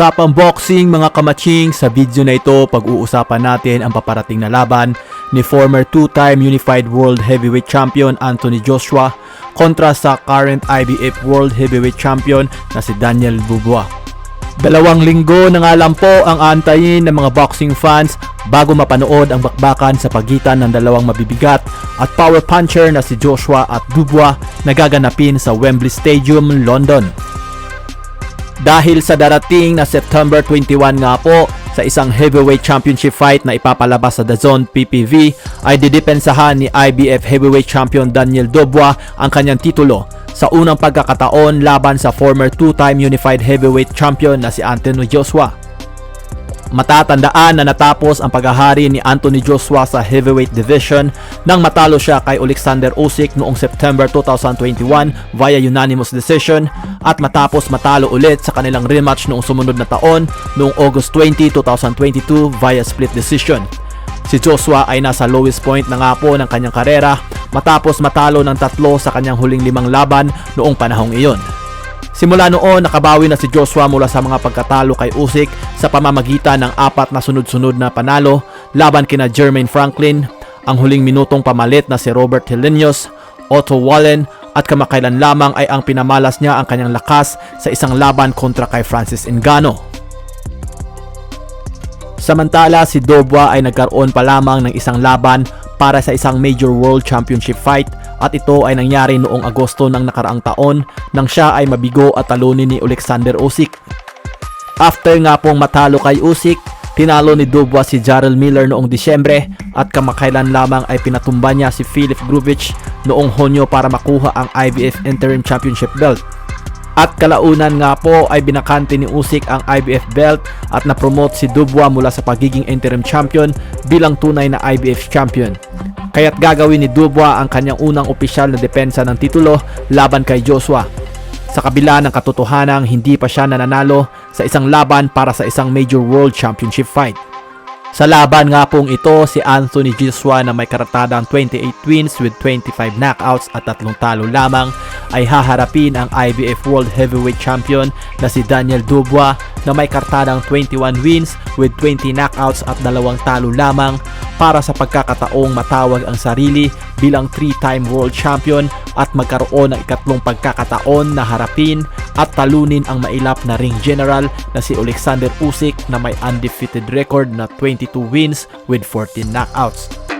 Usapang boxing mga kamaching, sa video na ito pag-uusapan natin ang paparating na laban ni former two-time Unified World Heavyweight Champion Anthony Joshua kontra sa current IBF World Heavyweight Champion na si Daniel Dubois. 2 linggo na nga lang po ang aantayin ng mga boxing fans bago mapanood ang bakbakan sa pagitan ng dalawang mabibigat at power puncher na si Joshua at Dubois na gaganapin sa Wembley Stadium, London. Dahil sa darating na September 21 nga po sa isang heavyweight championship fight na ipapalabas sa DAZN PPV ay didepensahan ni IBF heavyweight champion Daniel Dubois ang kanyang titulo sa unang pagkakataon laban sa former two-time unified heavyweight champion na si Anthony Joshua. Matatandaan na natapos ang paghahari ni Anthony Joshua sa heavyweight division nang matalo siya kay Alexander Usyk noong September 2021 via unanimous decision at matapos matalo ulit sa kanilang rematch noong sumunod na taon noong August 20, 2022 via split decision. Si Joshua ay nasa lowest point na nga po ng kanyang karera matapos matalo ng 3 sa kanyang huling 5 laban noong panahong iyon. Simula noon, nakabawi na si Joshua mula sa mga pagkatalo kay Usyk sa pamamagitan ng 4 na sunod-sunod na panalo laban kina Jermaine Franklin, ang huling minutong pamalit na si Robert Helenius, Otto Wallen at kamakailan lamang ay ang pinamalas niya ang kanyang lakas sa isang laban kontra kay Francis Ngannou. Samantala, si Dubois ay nagkaroon pa lamang ng isang laban para sa isang major world championship fight at ito ay nangyari noong Agosto ng nakaraang taon nang siya ay mabigo at talunin ni Alexander Usyk. After nga pong matalo kay Usyk, tinalo ni Dubois si Jarrell Miller noong Disyembre at kamakailan lamang ay pinatumba niya si Filip Grubich noong Hunyo para makuha ang IBF Interim Championship belt. At kalaunan nga po ay binakante ni Usyk ang IBF belt at napromote si Dubois mula sa pagiging interim champion bilang tunay na IBF champion. Kaya't gagawin ni Dubois ang kanyang unang opisyal na depensa ng titulo laban kay Joshua. Sa kabila ng katotohanang hindi pa siya nananalo sa isang laban para sa isang major world championship fight. Sa laban nga pong ito, si Anthony Joshua na may karatadang 28 wins with 25 knockouts at 3 talo lamang ay haharapin ang IBF World Heavyweight Champion na si Daniel Dubois na may karatadang 21 wins with 20 knockouts at 2 talo lamang para sa pagkakataong matawag ang sarili bilang 3-time world champion at magkaroon ng ikatlong pagkakataon na harapin at talunin ang mailap na ring general na si Alexander Usyk na may undefeated record na 22 wins with 14 knockouts.